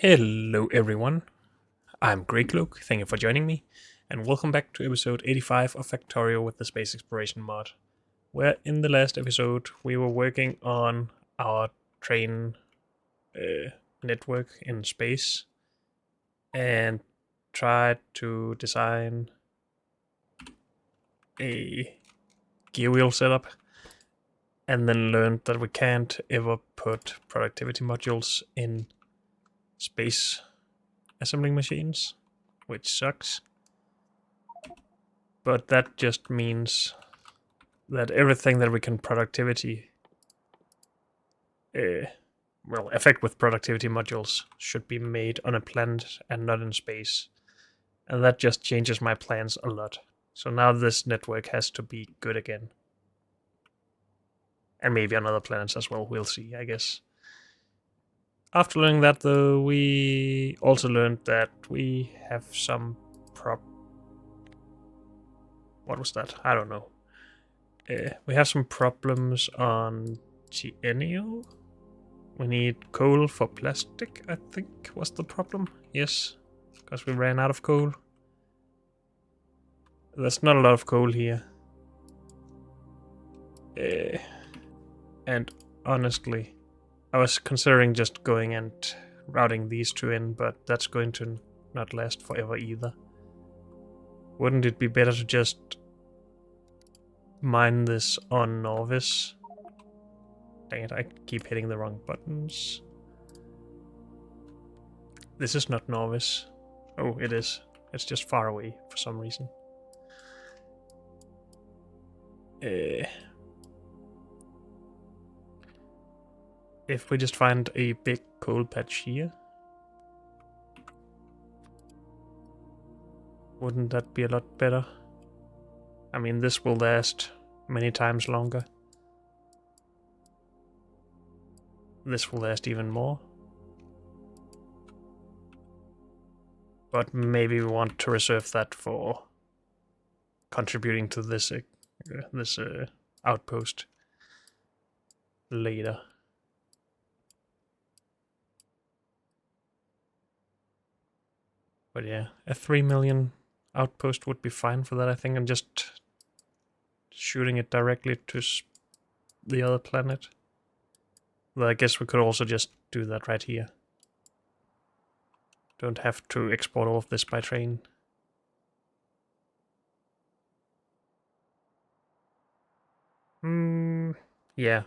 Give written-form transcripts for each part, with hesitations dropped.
Hello everyone, I'm Greycloak, thank you for joining me, and welcome back to episode 85 of Factorio with the Space Exploration mod, where in the last episode we were working on our train network in space and tried to design a gear wheel setup, and then learned that we can't ever put productivity modules in space assembling machines, which sucks. But that just means that everything that we can affect with productivity modules should be made on a planet and not in space. And that just changes my plans a lot. So now this network has to be good again. And maybe on other planets as well, we'll see, I guess. After learning that, though, we also learned that we have some what was that? I don't know. We have some problems on Genio. We need coal for plastic, I think was the problem. Yes, because we ran out of coal. There's not a lot of coal here. And honestly, I was considering just going and routing these two in, but that's going to not last forever either. Wouldn't it be better to just mine this on Novice? Dang it, I keep hitting the wrong buttons. This is not Novice. Oh, it is. It's just far away for some reason. If we just find a big coal patch here, wouldn't that be a lot better? I mean, this will last many times longer. This will last even more. But maybe we want to reserve that for contributing to this outpost later. But yeah, a 3 million outpost would be fine for that, I think, and just shooting it directly to the other planet. Well, I guess we could also just do that right here. Don't have to export all of this by train. Yeah,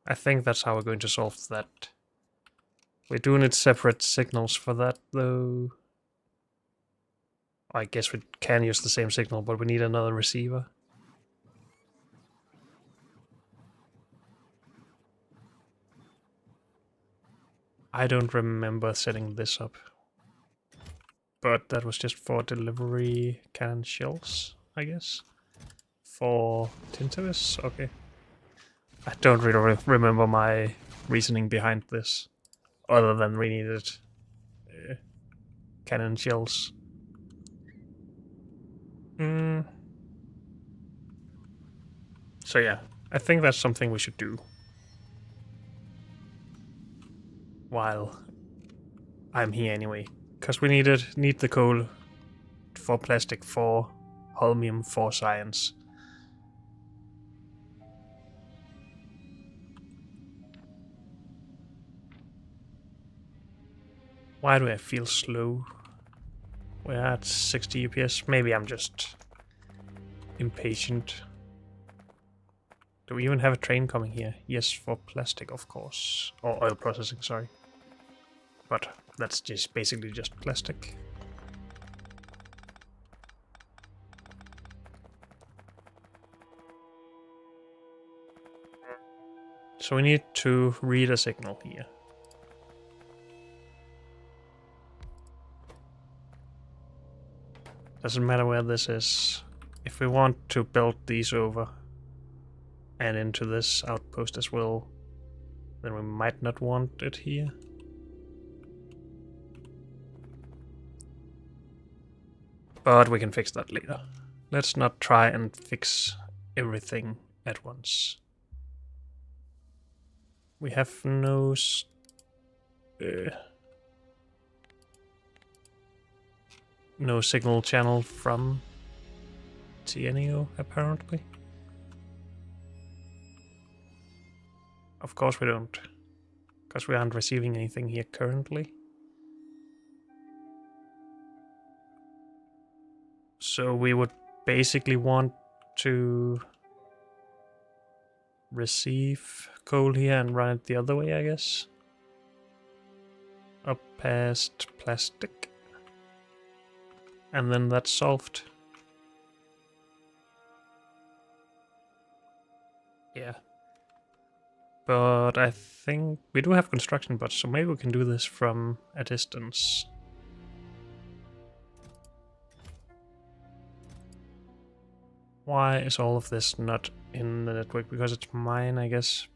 I think that's how we're going to solve that. We do need separate signals for that, though. I guess we can use the same signal, but we need another receiver. I don't remember setting this up. But that was just for delivery cannon shells, I guess. For Tintovis? Okay. I don't really remember my reasoning behind this, other than we needed cannon shells. So yeah, I think that's something we should do while I'm here anyway, because we need the coal for plastic, for holmium, for science. Why do I feel slow? We're at 60 UPS. Maybe I'm just impatient. Do we even have a train coming here? Yes, for plastic, of course. Or oil processing, sorry. But that's just basically just plastic. So we need to read a signal here. Doesn't matter where this is. If we want to build these over and into this outpost as well, then we might not want it here. But we can fix that later. Let's not try and fix everything at once. We have no no signal channel from TNEO, apparently. Of course we don't, because we aren't receiving anything here currently. So we would basically want to receive coal here and run it the other way, I guess. Up past plastic. And then that's solved. Yeah. But I think we do have construction bots, so maybe we can do this from a distance. Why is all of this not in the network? Because it's mine, I guess.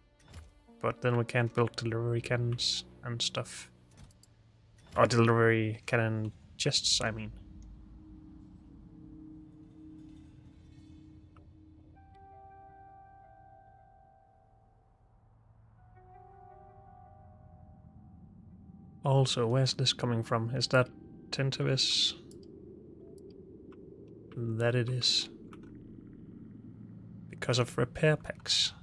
But then we can't build delivery cannons and stuff. Or delivery cannon chests, I mean. Also, where's this coming from? Is that Tentavis? That it is. Because of repair packs.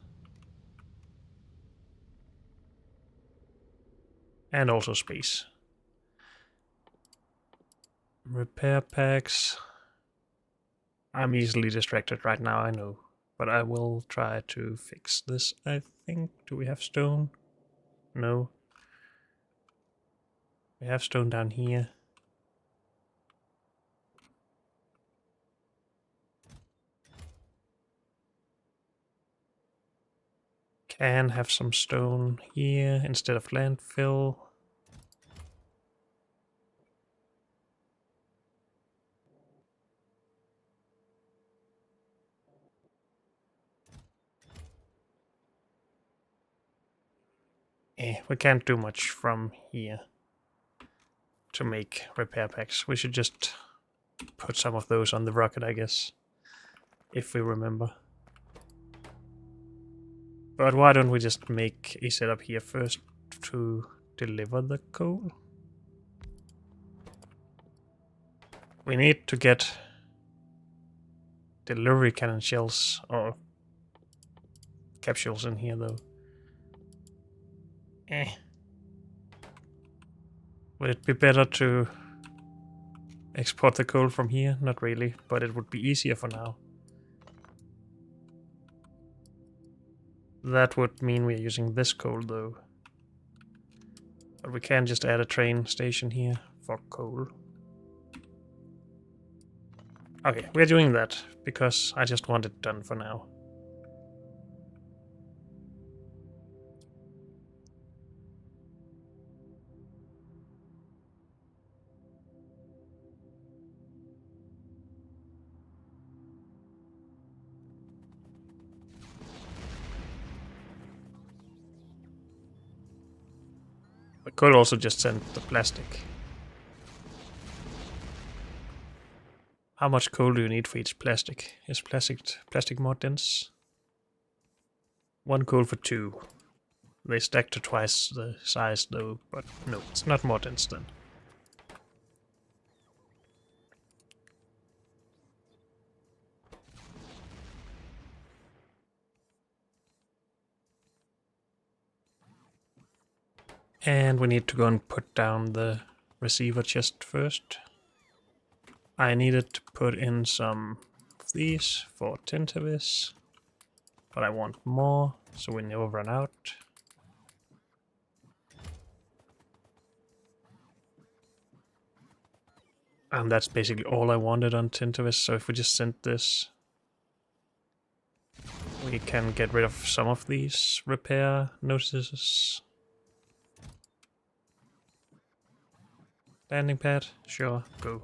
And also space. Repair packs. I'm easily distracted right now, I know. But I will try to fix this, I think. Do we have stone? No. We have stone down here. Can have some stone here instead of landfill. We can't do much from here to make repair packs. We should just put some of those on the rocket, I guess, if we remember. But why don't we just make a setup here first to deliver the coal? We need to get delivery cannon shells or capsules in here, though. Would it be better to export the coal from here? Not really, but it would be easier for now. That would mean we're using this coal, though. But we can just add a train station here for coal. Okay, we're doing that, because I just want it done for now. We could also just send the plastic. How much coal do you need for each plastic? Is plastic more dense? 1 coal for 2. They stack to twice the size though, but no, it's not more dense then. And we need to go and put down the receiver chest first. I needed to put in some of these for Tentavis, but I want more, so we never run out. And that's basically all I wanted on Tentavis, so if we just send this, we can get rid of some of these repair notices. Landing pad, sure, go.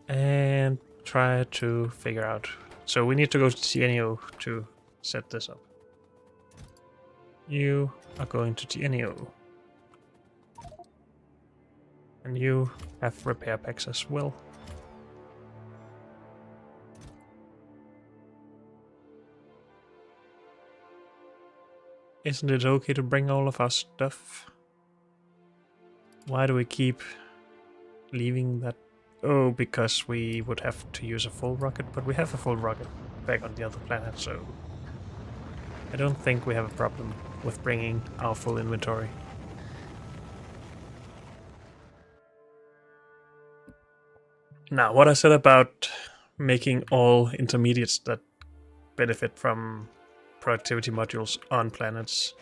And try to figure out. So we need to go to TNEO to set this up. You are going to TNEO. And you have repair packs as well. Isn't it okay to bring all of our stuff? Why do we keep leaving that? Oh, because we would have to use a full rocket, but we have a full rocket back on the other planet, so I don't think we have a problem with bringing our full inventory. Now, what I said about making all intermediates that benefit from productivity modules on planets,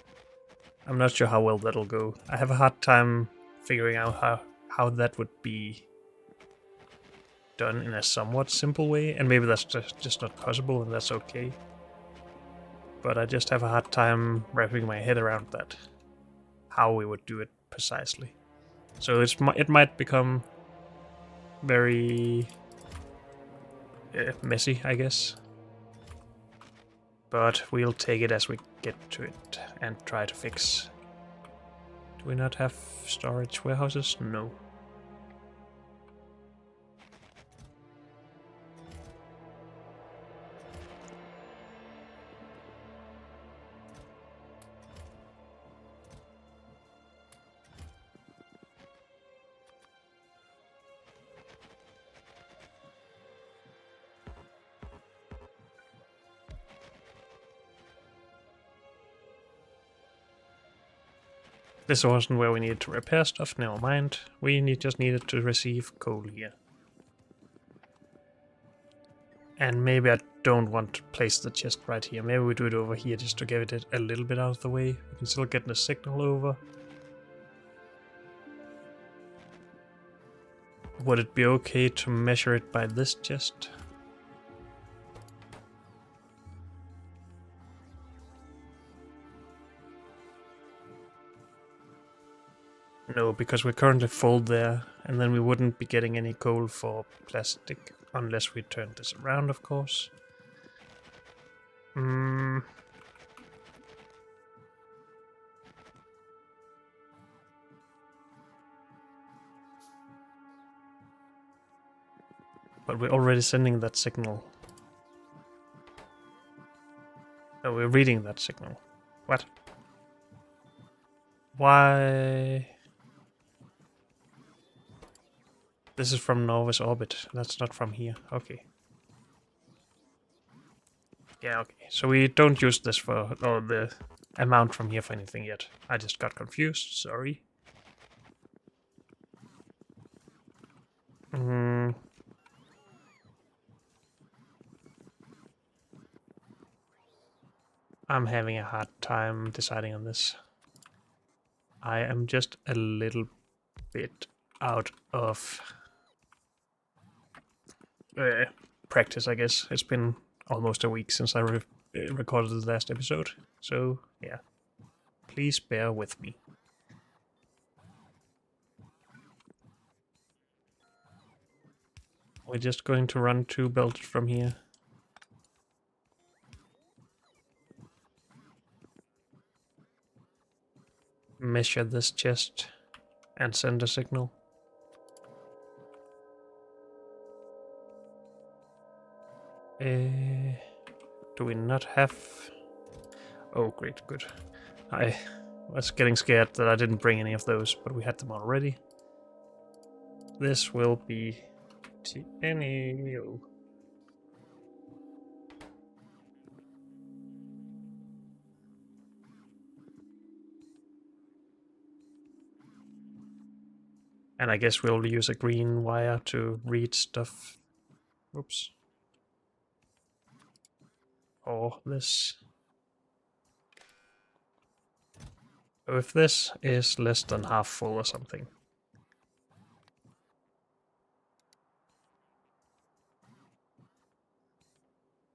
I'm not sure how well that'll go. I have a hard time figuring out how that would be done in a somewhat simple way, and maybe that's just not possible, and that's okay. But I just have a hard time wrapping my head around that, how we would do it precisely. So it might become very messy, I guess. But we'll take it as we get to it and try to fix. Do we not have storage warehouses? No. This wasn't where we needed to repair stuff, never mind. We just needed to receive coal here. And maybe I don't want to place the chest right here. Maybe we do it over here just to get it a little bit out of the way. We can still get the signal over. Would it be okay to measure it by this chest? No, because we're currently full there, and then we wouldn't be getting any coal for plastic unless we turn this around, of course. But we're already sending that signal. Oh, we're reading that signal. What? Why? This is from Norva's orbit. That's not from here. Okay. Yeah, okay. So we don't use this for the amount from here for anything yet. I just got confused. Sorry. I'm having a hard time deciding on this. I am just a little bit out of practice, I guess. It's been almost a week since I recorded the last episode, so yeah. Please bear with me. We're just going to run 2 belts from here. Measure this chest and send a signal. Do we not have... Oh, great, good. I was getting scared that I didn't bring any of those, but we had them already. This will be TNEO. And I guess we'll use a green wire to read stuff. Oops. Or this. So if this is less than half full or something.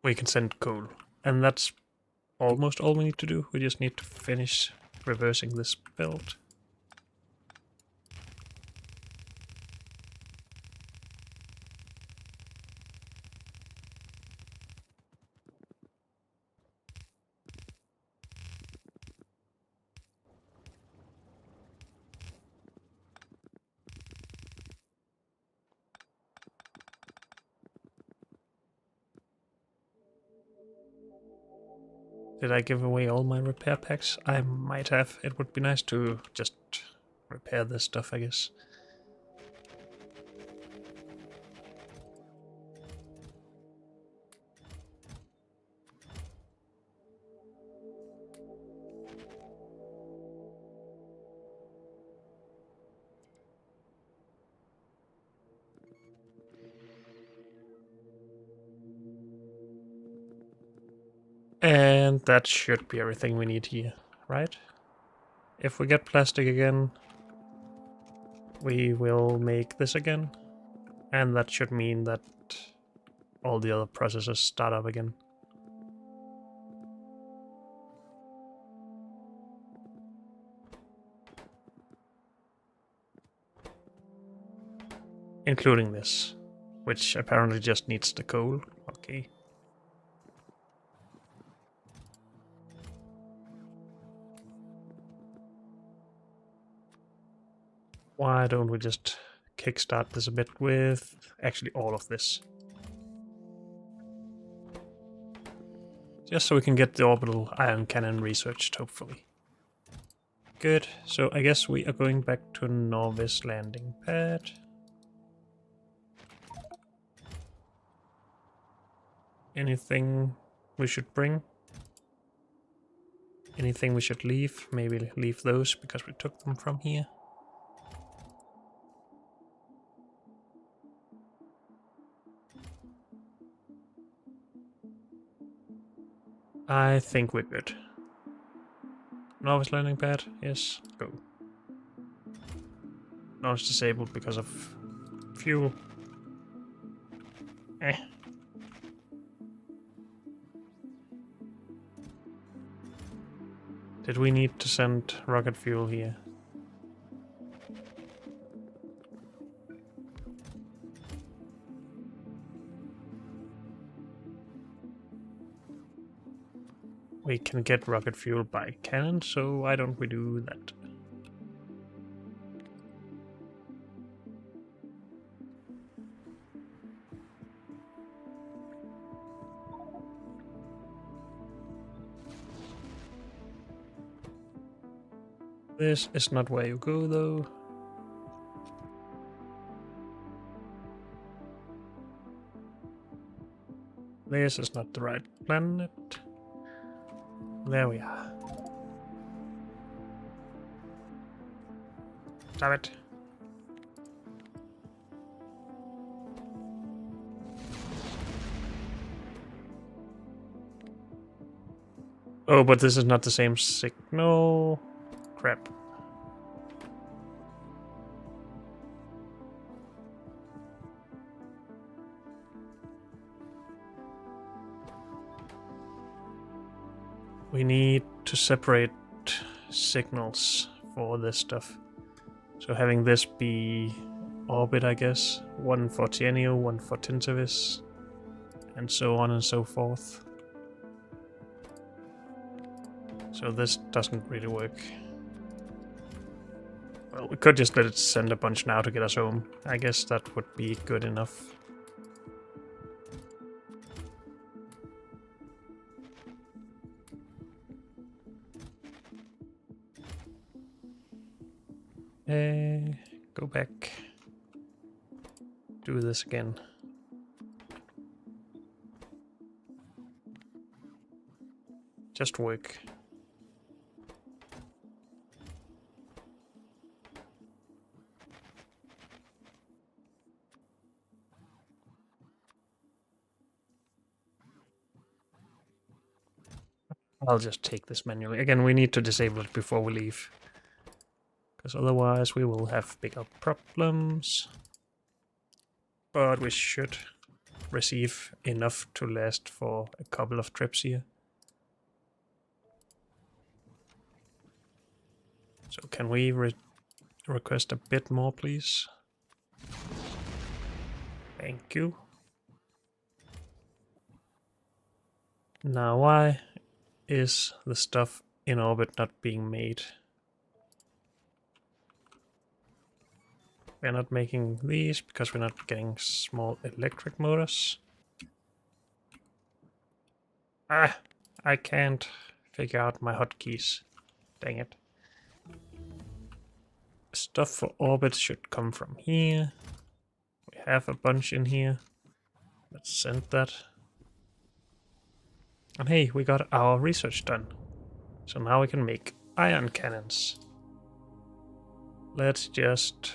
We can send coal. And that's almost all we need to do. We just need to finish reversing this belt. Did I give away all my repair packs? I might have. It would be nice to just repair this stuff, I guess. And that should be everything we need here, right? If we get plastic again, we will make this again. And that should mean that all the other processes start up again. Including this, which apparently just needs the coal. Okay. Why don't we just kickstart this a bit with actually all of this? Just so we can get the orbital ion cannon researched, hopefully. Good, so I guess we are going back to Novice landing pad. Anything we should bring? Anything we should leave? Maybe leave those because we took them from here. I think we're good. Novice landing pad, yes, go. Now it's disabled because of fuel. Eh. Did we need to send rocket fuel here? We can get rocket fuel by cannon, so why don't we do that? This is not where you go, though. This is not the right planet. There we are. Damn it. Oh, but this is not the same signal. Crap. We need to separate signals for this stuff. So having this be orbit, I guess. One for Tienio, one for Tintavis, and so on and so forth. So this doesn't really work. Well, we could just let it send a bunch now to get us home. I guess that would be good enough. Go back. Do this again. Just work. I'll just take this manually. Again, we need to disable it before we leave. Because otherwise we will have bigger problems. But we should receive enough to last for a couple of trips here. So can we request a bit more, please? Thank you. Now, why is the stuff in orbit not being made? We're not making these because we're not getting small electric motors. Ah, I can't figure out my hotkeys. Dang it. Stuff for orbit should come from here. We have a bunch in here. Let's send that. And hey, we got our research done. So now we can make ion cannons. Let's just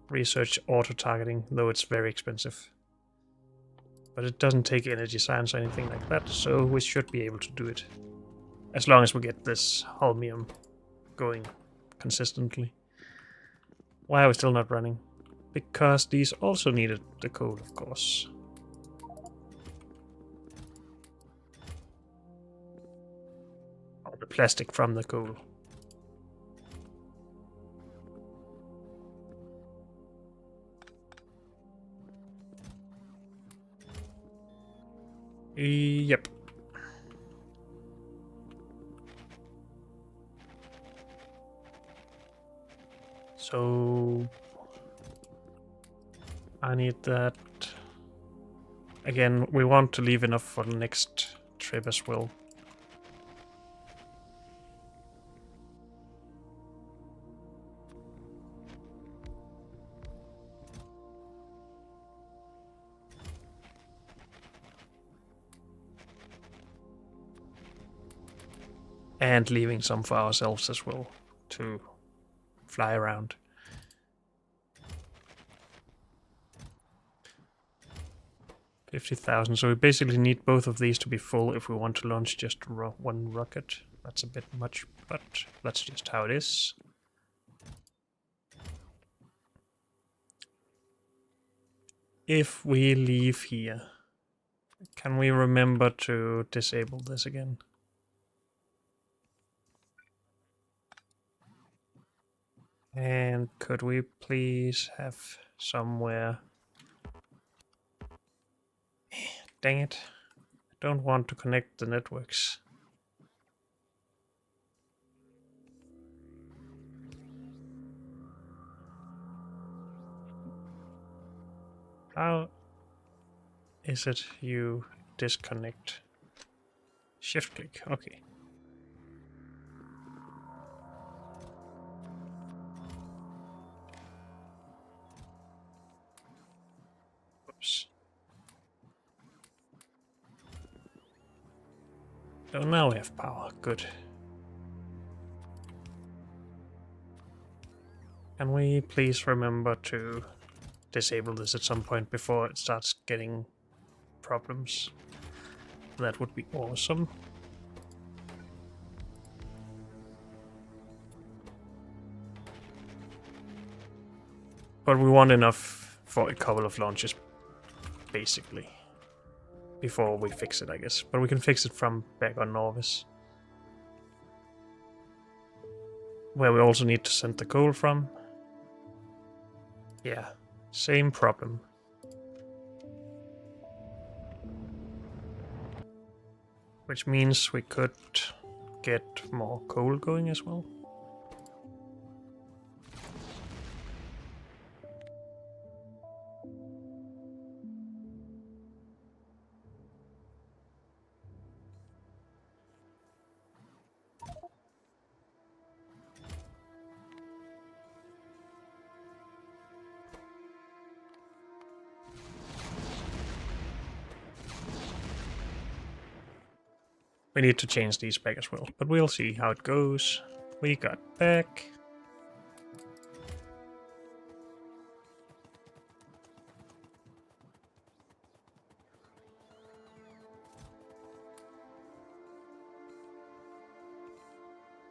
research auto-targeting, though it's very expensive. But it doesn't take energy science or anything like that, so we should be able to do it. As long as we get this holmium going consistently. Why are we still not running? Because these also needed the coal, of course. Or the plastic from the coal. Yep. So I need that. Again, we want to leave enough for the next trip as well. And leaving some for ourselves as well to fly around. $50,000, so we basically need both of these to be full if we want to launch just one rocket. That's a bit much, but that's just how it is. If we leave here, can we remember to disable this again? And could we please have somewhere... Dang it. I don't want to connect the networks. How is it you disconnect? Shift click, okay. Oops. So now we have power, good. Can we please remember to disable this at some point before it starts getting problems? That would be awesome. But we want enough for a couple of launches, basically. Before we fix it, I guess. But we can fix it from back on Norvis. Where we also need to send the coal from. Yeah, same problem. Which means we could get more coal going as well. We need to change these back as well, but we'll see how it goes. We got back.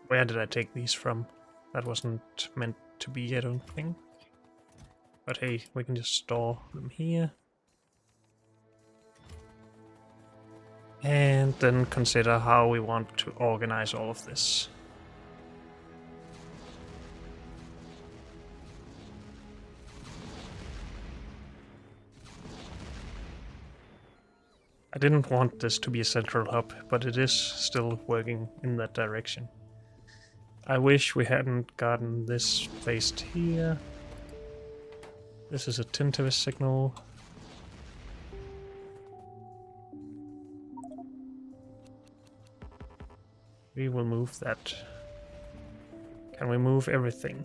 Where did I take these from? That wasn't meant to be, I don't think. But hey, we can just store them here. And then consider how we want to organize all of this. I didn't want this to be a central hub, but it is still working in that direction. I wish we hadn't gotten this placed here. This is a tinnitus signal. We will move that. Can we move everything?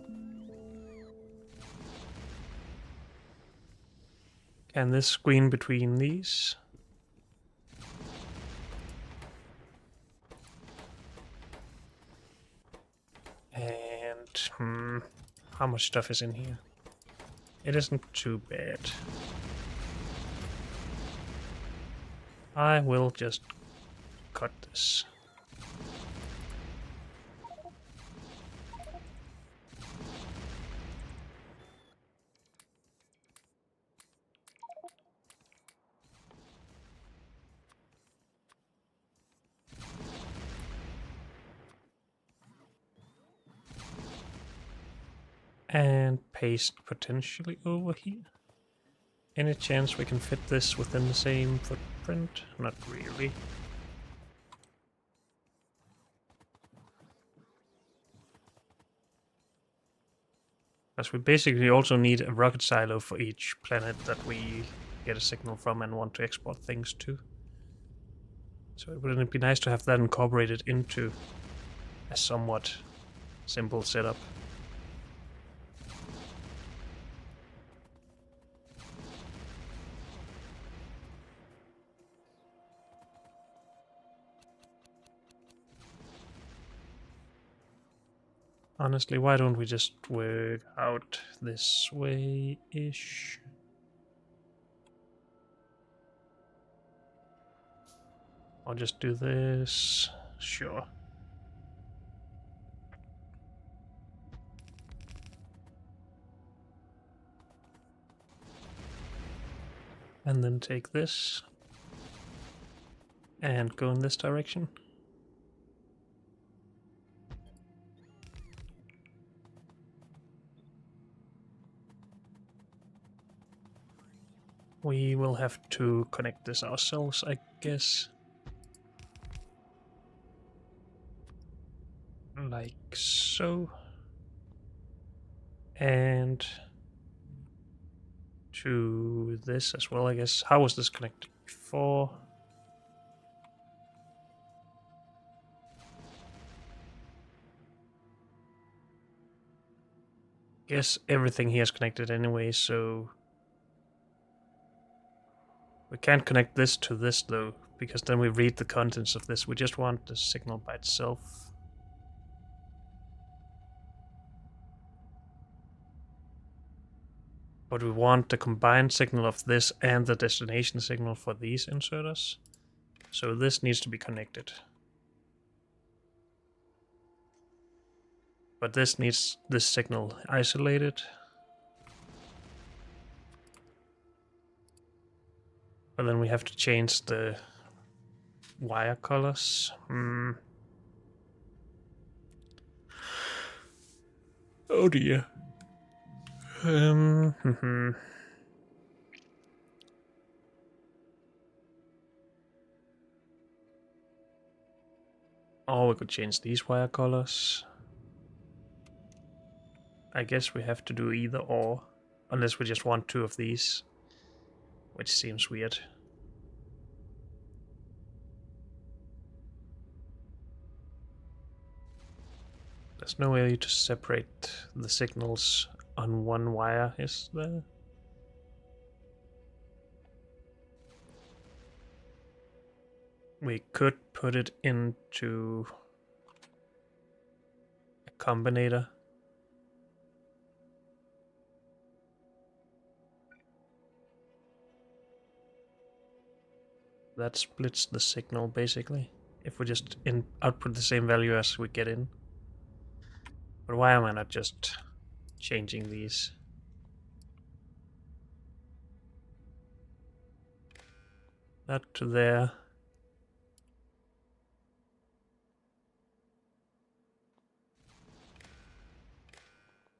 And this screen between these. And how much stuff is in here? It isn't too bad. I will just cut this. And paste potentially over here. Any chance we can fit this within the same footprint? Not really. Because we basically also need a rocket silo for each planet that we get a signal from and want to export things to. So wouldn't it be nice to have that incorporated into a somewhat simple setup? Honestly, why don't we just work out this way-ish? Or just do this? Sure. And then take this and go in this direction. We will have to connect this ourselves, I guess. Like so. And to this as well, I guess. How was this connected before? Guess everything here is connected anyway, so we can't connect this to this though, because then we read the contents of this. We just want the signal by itself. But we want the combined signal of this and the destination signal for these inserters. So this needs to be connected. But this needs this signal isolated. But then we have to change the wire colors. Oh dear. Or we could change these wire colors. I guess we have to do either or, unless we just want two of these, which seems weird. There's no way to separate the signals on one wire, is there? We could put it into a combinator. That splits the signal basically, if we just output the same value as we get in. But why am I not just changing these? That to there.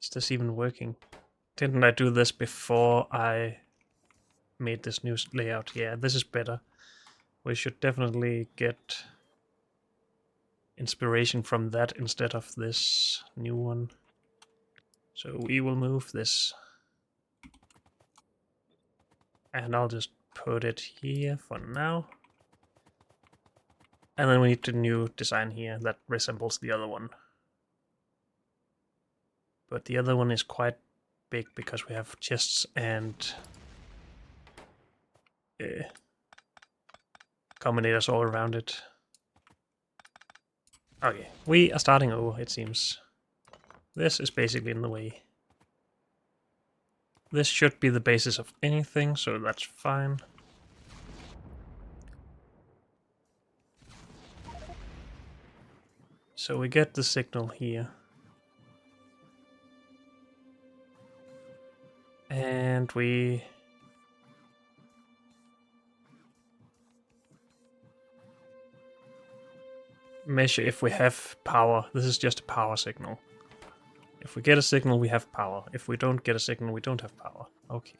Is this even working? Didn't I do this before I made this new layout? Yeah, this is better. We should definitely get inspiration from that instead of this new one. So we will move this. And I'll just put it here for now. And then we need a new design here that resembles the other one. But the other one is quite big because we have chests and combinators all around it. Okay, we are starting over, it seems. This is basically in the way. This should be the basis of anything, so that's fine. So we get the signal here. And we measure if we have power. This is just a power signal. If we get a signal, we have power. If we don't get a signal, we don't have power. Okay.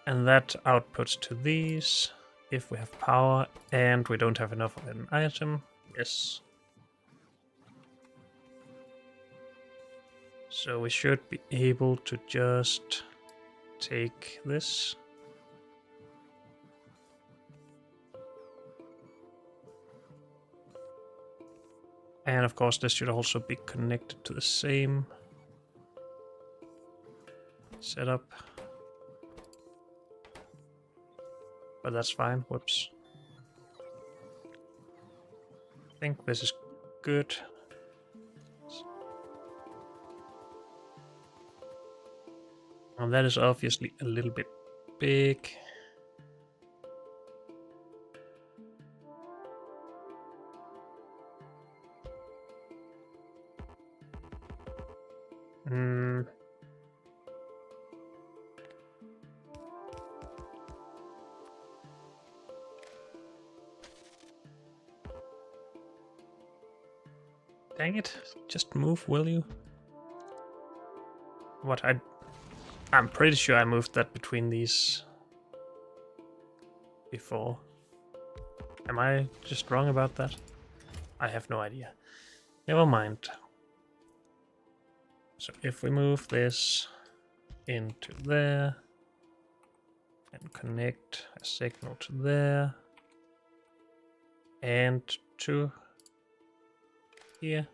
And that outputs to these. If we have power and we don't have enough of an item, yes. So we should be able to just take this. And of course, this should also be connected to the same setup. But that's fine. Whoops. I think this is good. And that is obviously a little bit big. Dang it. Just move, will you? What? I'm pretty sure I moved that between these before. Am I just wrong about that? I have no idea. Never mind. So if we move this into there and connect a signal to there and to here.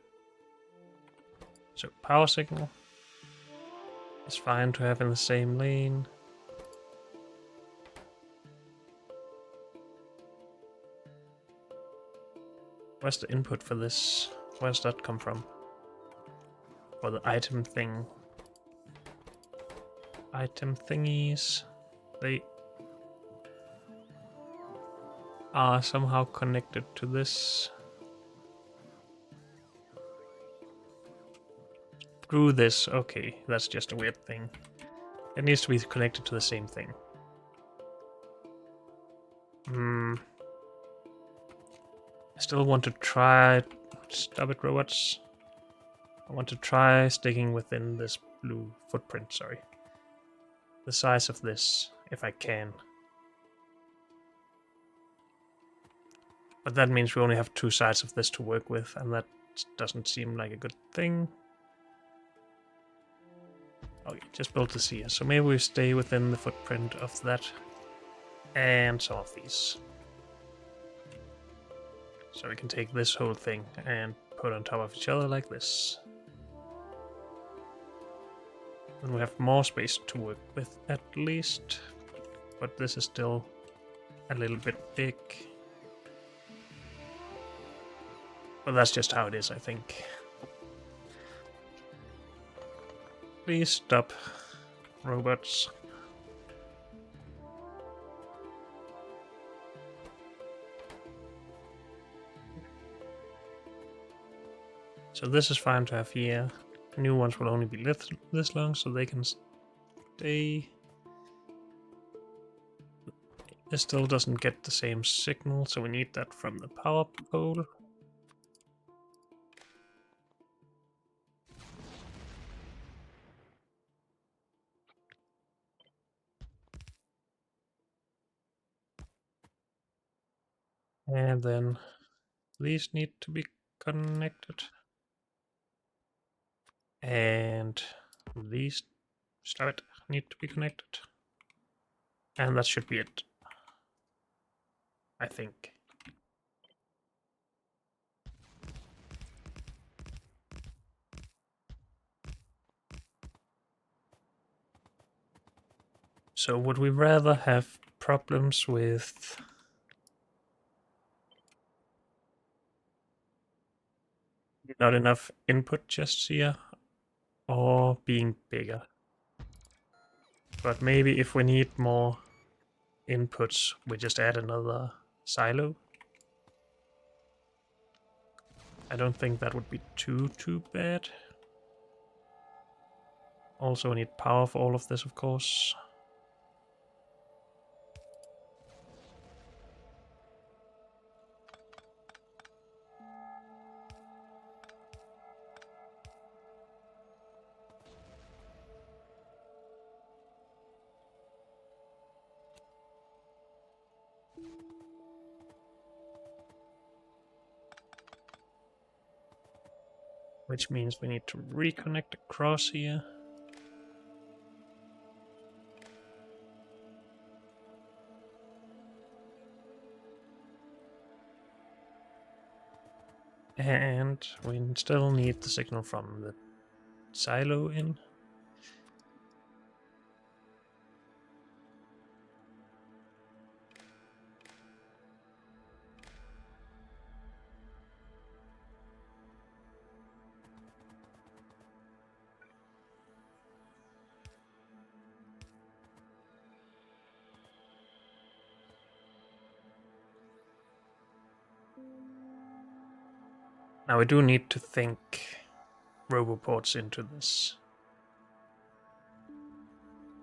So power signal is fine to have in the same lane. Where's the input for this? Where does that come from? For the item thing. Item thingies. They are somehow connected to this. Through this, okay, that's just a weird thing. It needs to be connected to the same thing. I still want to try... Stop it, robots. I want to try sticking within this blue footprint, sorry. The size of this, if I can. But that means we only have two sides of this to work with, and that doesn't seem like a good thing. Okay, just build this here. So maybe we stay within the footprint of that. And some of these. So we can take this whole thing and put on top of each other like this. Then we have more space to work with at least. But this is still a little bit big. But that's just how it is, I think. Please stop, robots. So this is fine to have here. New ones will only be this long, so they can stay. This still doesn't get the same signal, so we need that from the power pole. And then these need to be connected. And these, stop it, need to be connected. And that should be it, I think. So would we rather have problems with not enough input chests here, or being bigger? But maybe if we need more inputs, we just add another silo. I don't think that would be too bad. Also need power for all of this, of course. Which means we need to reconnect across here. And we still need the signal from the silo in. Now we do need to think roboports into this.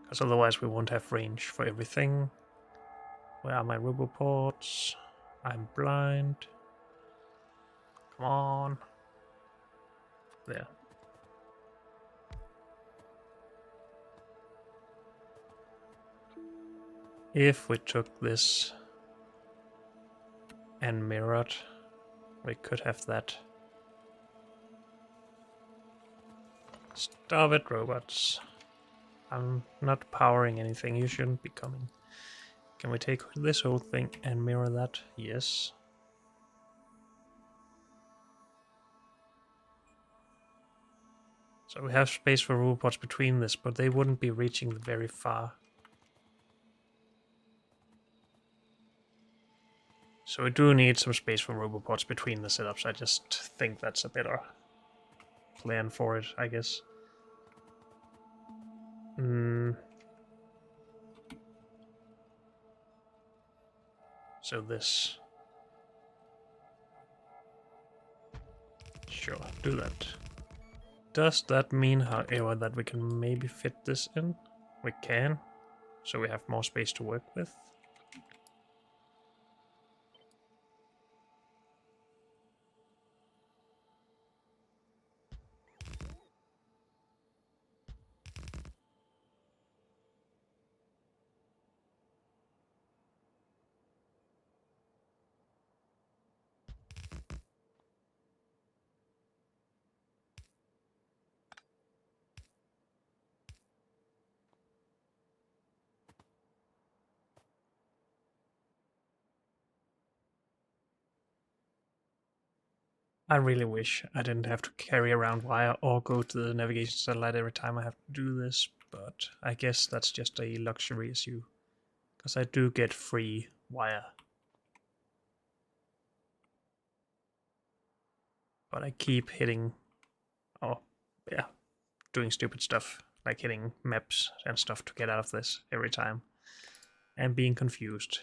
Because otherwise we won't have range for everything. Where are my roboports? I'm blind. Come on. There. If we took this and mirrored, we could have that. Stop it, robots. I'm not powering anything. You shouldn't be coming. Can we take this whole thing and mirror that? Yes. So we have space for robots between this, but they wouldn't be reaching very far. So we do need some space for robopods between the setups. I just think that's a better plan for it, I guess. So this. Sure, do that. Does that mean, however, that we can maybe fit this in? We can. So we have more space to work with. I really wish I didn't have to carry around wire or go to the navigation satellite every time I have to do this, but I guess that's just a luxury issue, because I do get free wire. But I keep hitting, oh yeah, doing stupid stuff, like hitting maps and stuff to get out of this every time, and being confused.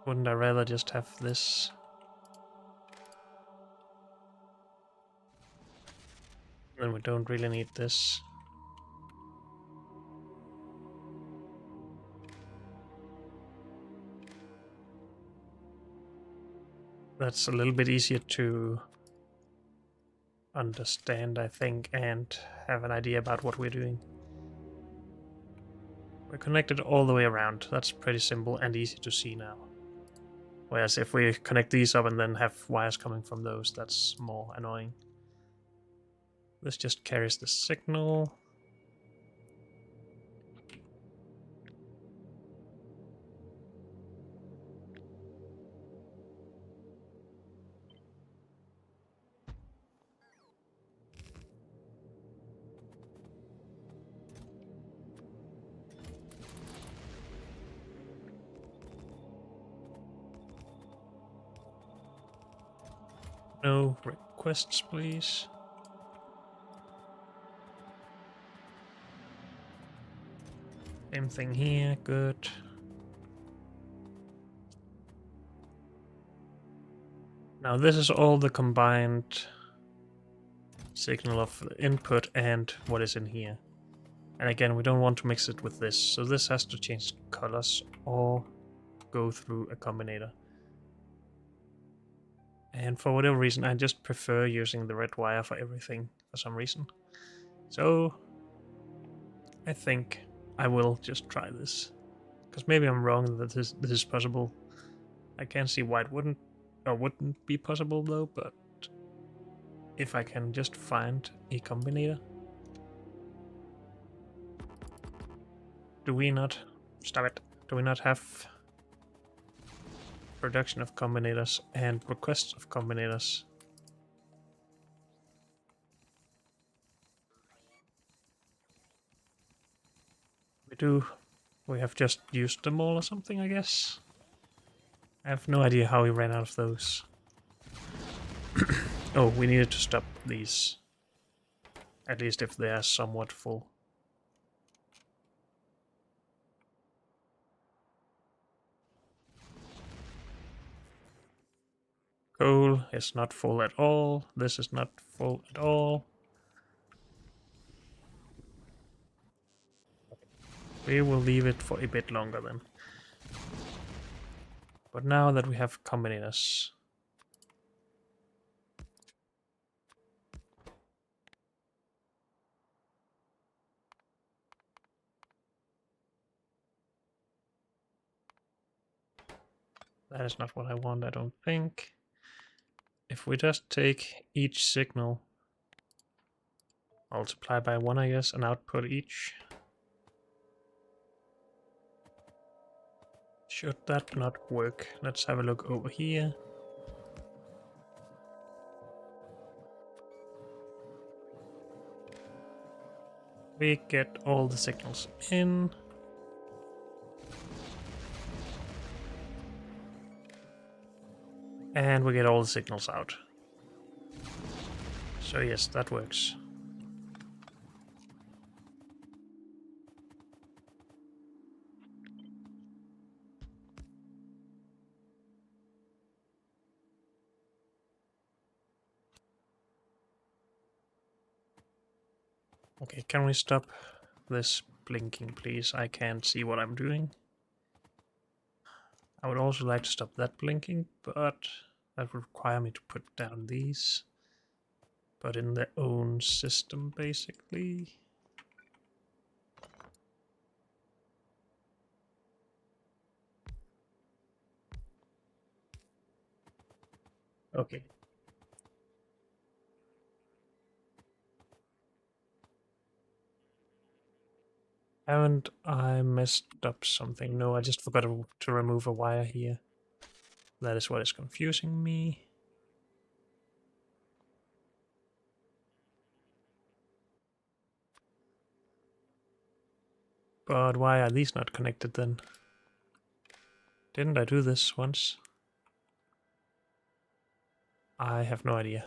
Wouldn't I rather just have this? Then we don't really need this. That's a little bit easier to understand, I think, and have an idea about what we're doing. We're connected all the way around. That's pretty simple and easy to see now. Whereas if we connect these up and then have wires coming from those, that's more annoying. This just carries the signal. No requests, please. Same thing here, good. Now this is all the combined signal of the input and what is in here. And again, we don't want to mix it with this, so this has to change colors or go through a combinator. And for whatever reason, I just prefer using the red wire for everything for some reason. So I think I will just try this. Because maybe I'm wrong that this is possible. I can't see why it wouldn't be possible though, but if I can just find a combinator. Do we not... Stop it. Do we not have production of combinators and requests of combinators? We do. We have just used them all or something, I guess. I have no idea how we ran out of those. Oh, we needed to stop these. At least if they are somewhat full. Coal is not full at all. This is not full at all. We will leave it for a bit longer then. But now that we have combinators, that is not what I want, I don't think. If we just take each signal, multiply by 1, I guess, and output each. Should that not work? Let's have a look over here. We get all the signals in. And we get all the signals out. So yes, that works. Okay, can we stop this blinking, please? I can't see what I'm doing. I would also like to stop that blinking, but that would require me to put down these. But in their own system, basically. Okay. Haven't I messed up something? No, I just forgot to remove a wire here. That is what is confusing me. But why are these not connected then? Didn't I do this once? I have no idea.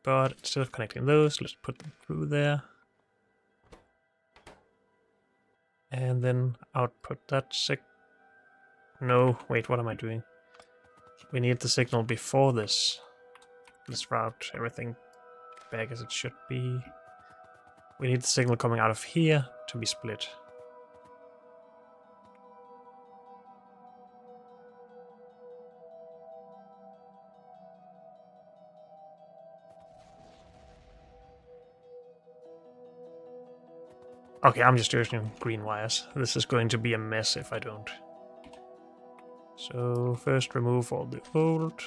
But instead of connecting those, let's put them through there. And then output that No, wait, what am I doing? We need the signal before this. Let's route everything back as it should be. We need the signal coming out of here to be split. Okay, I'm just using green wires. This is going to be a mess if I don't. So first remove all the old.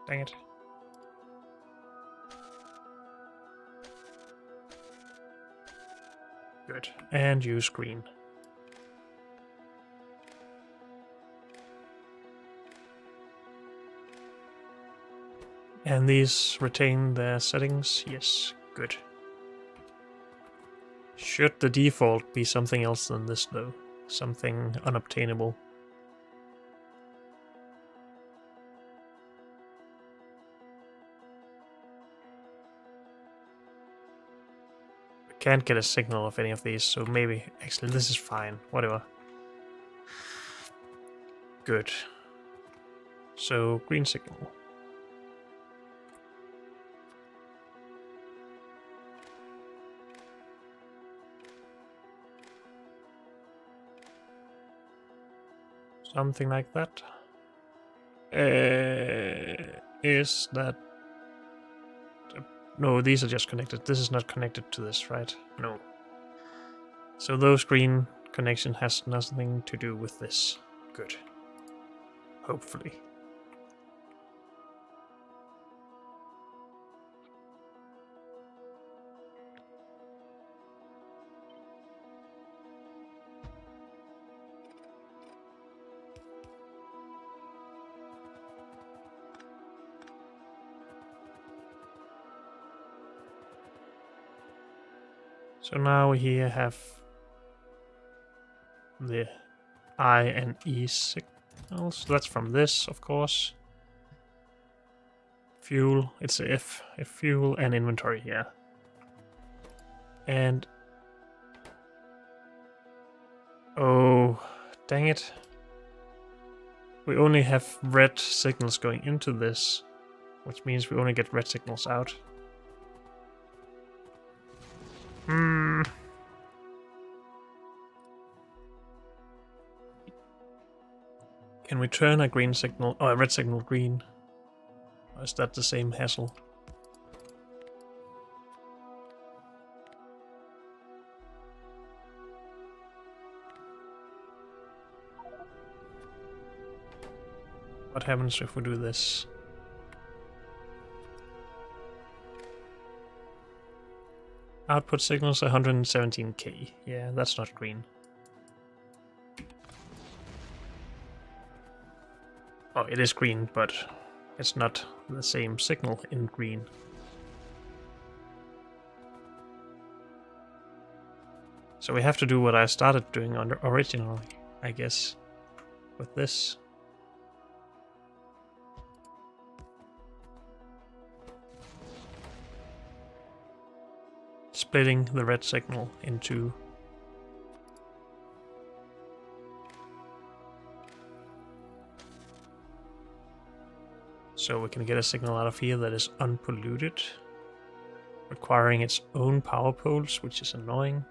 Dang it. Good. And use green. And these retain their settings? Yes, good. Should the default be something else than this though? Something unobtainable? can't get a signal of any of these, so maybe... Actually, this is fine. Whatever. Good. So, green signal. Something like that. Is that... No, these are just connected. This is not connected to this, right? No. So those green connection has nothing to do with this. Good. Hopefully. So now we here have the I and E signals. That's from this, of course. Fuel, it's F fuel and inventory, yeah. And... Oh, dang it. We only have red signals going into this, which means we only get red signals out. Hmm. Can we turn a green signal, or a red signal green? Or is that the same hassle? What happens if we do this? Output signals 117k. Yeah, that's not green. Oh, it is green, but it's not the same signal in green. So we have to do what I started doing originally, I guess, with this. Splitting the red signal into so we can get a signal out of here that is unpolluted, requiring its own power poles, which is annoying.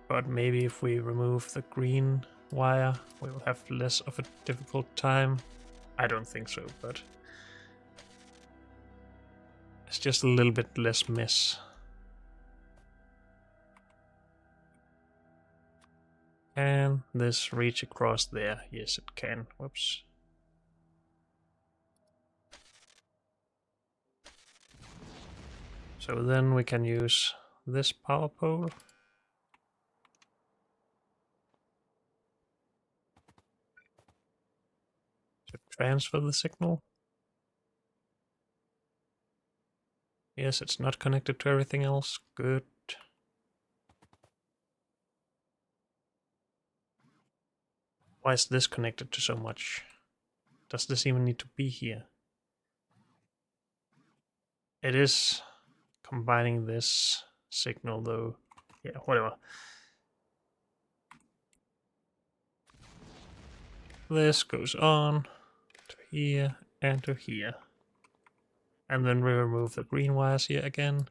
But maybe if we remove the green wire, we will have less of a difficult time. I don't think so, but it's just a little bit less mess. Can this reach across there? Yes, it can. Whoops. So then we can use this power pole. To transfer the signal. Yes, it's not connected to everything else. Good. Why is this connected to so much? Does this even need to be here? It is combining this signal though. Yeah, whatever. This goes on to here and to here. And then we remove the green wires here again.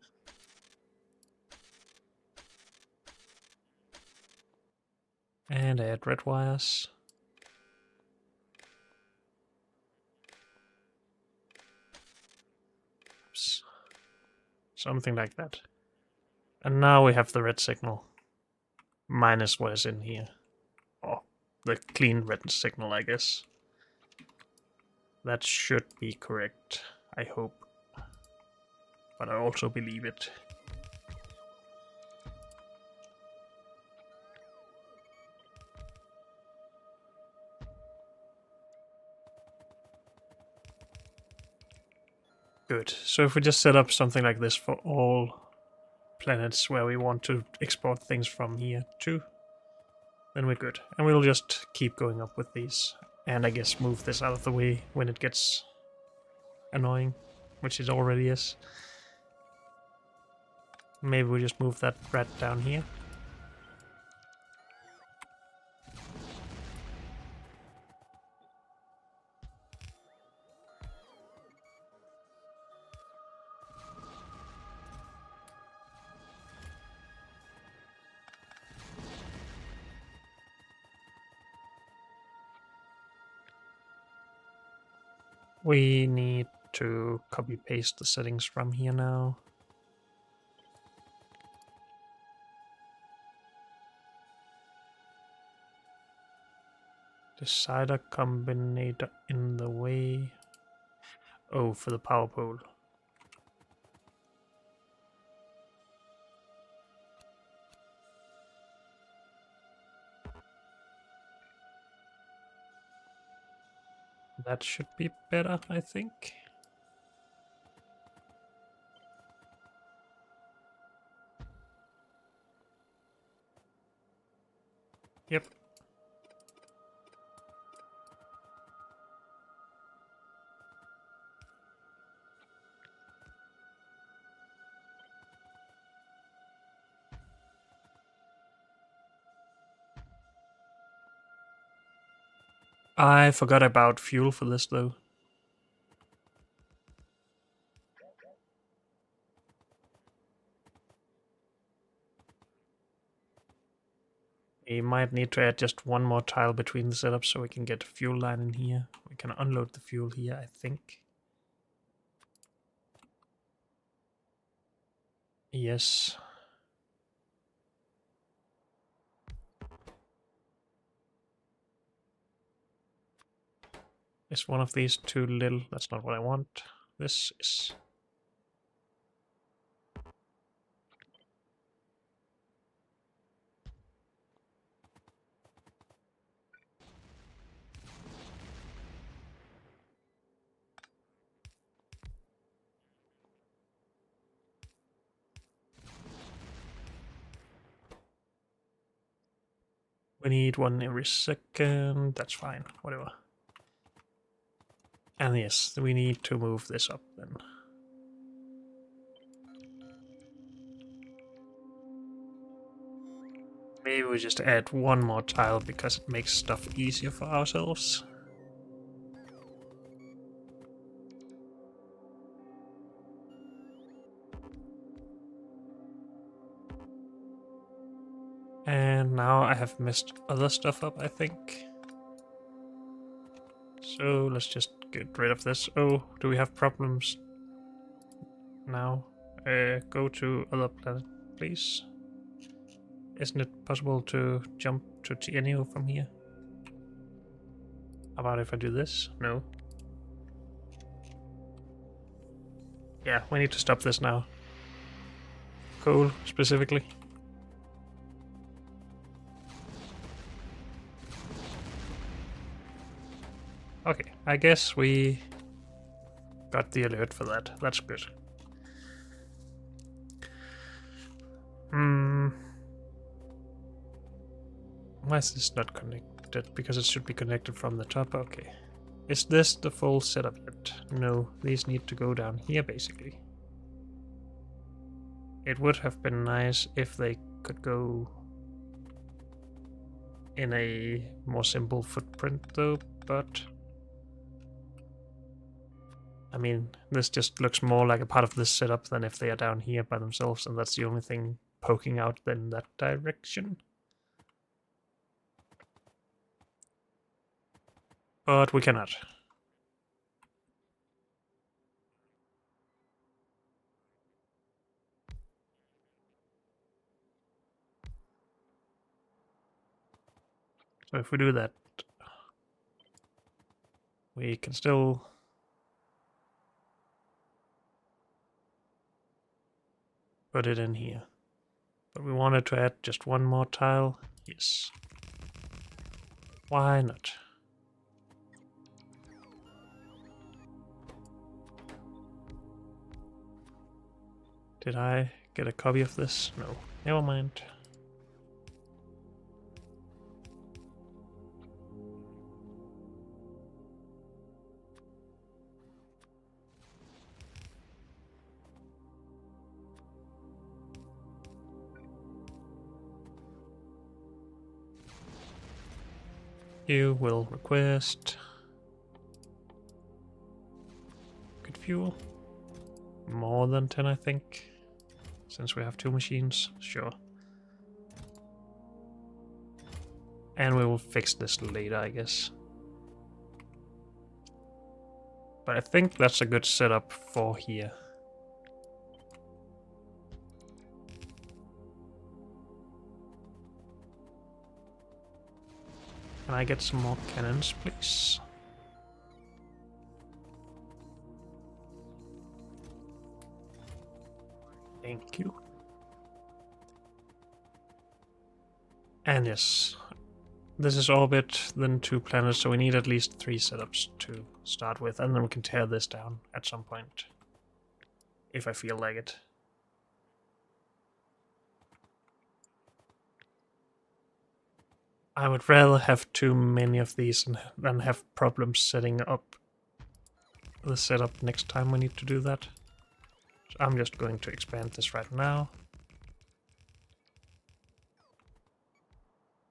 And add red wires. Oops. Something like that. And now we have the red signal. Minus what is in here. Oh, the clean red signal, I guess. That should be correct, I hope. But I also believe it. Good. So if we just set up something like this for all planets where we want to export things from here too, then we're good. And we'll just keep going up with these. And I guess move this out of the way when it gets annoying. which it already is. Maybe we just move that rat down here. We need to copy paste the settings from here now. Decider combinator in the way. Oh, for the power pole. That should be better, I think. Yep. I forgot about fuel for this though. We might need to add just one more tile between the setups so we can get a fuel line in here. We can unload the fuel here, I think. Yes. Is one of these too little? That's not what I want. This is... We need one every second. That's fine. Whatever. And yes, we need to move this up then. Maybe we just add one more tile because it makes stuff easier for ourselves. And now I have messed other stuff up, I think. So let's just get rid of this. Oh, do we have problems now? Go to other planet, please. Isn't it possible to jump to TNO from here? How about if I do this? No. Yeah, we need to stop this now. Coal, specifically. Okay, I guess we got the alert for that. That's good. Why is this not connected? Because it should be connected from the top. Okay. Is this the full setup yet? No, these need to go down here basically. It would have been nice if they could go in a more simple footprint though, but I mean, this just looks more like a part of this setup than if they are down here by themselves, and that's the only thing poking out in that direction. But we cannot. So if we do that, we can still put it in here. But we wanted to add just one more tile. Yes. Why not? Did I get a copy of this? No. Never mind. You will request good fuel. More than 10, I think. Since we have 2 machines, sure. And we will fix this later, I guess. But I think that's a good setup for here. Can I get some more cannons, please? Thank you. And yes, this is orbit, then 2 planets, so we need at least 3 setups to start with, and then we can tear this down at some point, if I feel like it. I would rather have too many of these than have problems setting up the setup next time we need to do that. So I'm just going to expand this right now.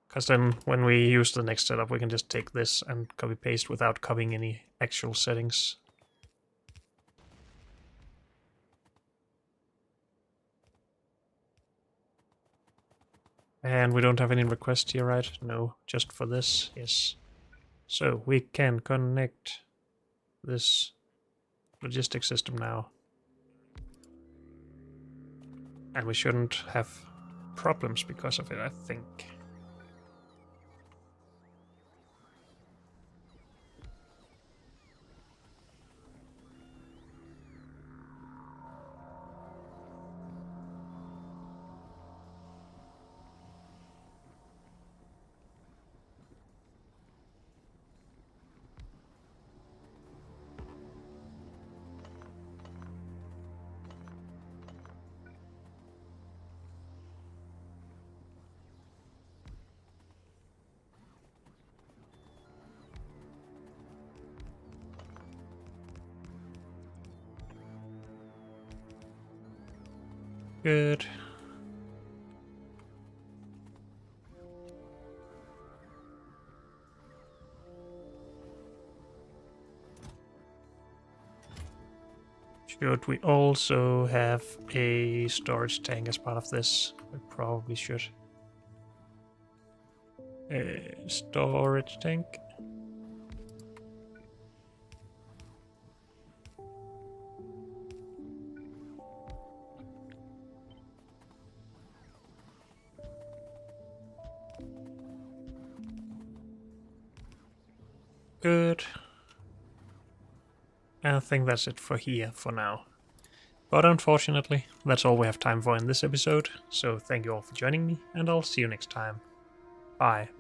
Because then when we use the next setup, we can just take this and copy paste without copying any actual settings. And we don't have any requests here, right? No, just for this, yes. So we can connect this logistics system now. And we shouldn't have problems because of it, I think. Good. Should we also have a storage tank as part of this? We probably should. Storage tank. Good. I think that's it for here for now. But unfortunately, that's all we have time for in this episode, so thank you all for joining me, and I'll see you next time. Bye.